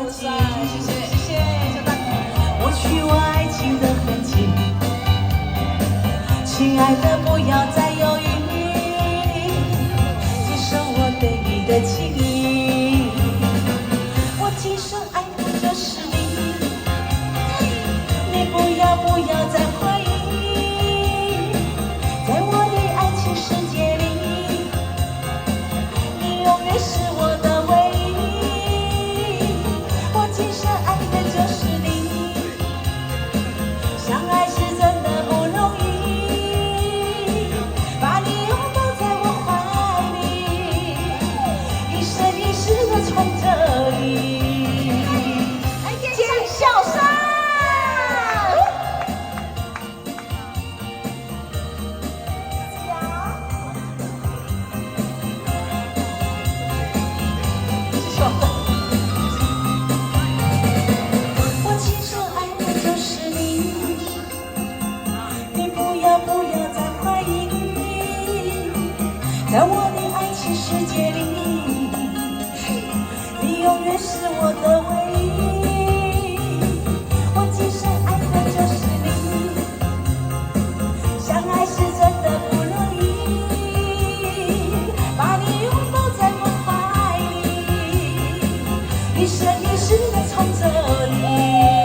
自己。谢谢谢谢，抹去我爱情的痕迹。亲爱的，不要再犹豫，接受我对你的情意。我今生爱的就是你，你不要再怀疑，在我的爱情世界里，你永远是我的唯一。我今生爱的就是你，相爱是真的不容易，把你拥抱在我怀里，一生一世的宠着你。见笑声。我今生爱的就是你，你不要再怀疑，在我的爱情世界里，你永远是我的唯一。我今生爱的就是你，相爱是真的不容易，把你拥抱在我怀里，一生一世的宠着你。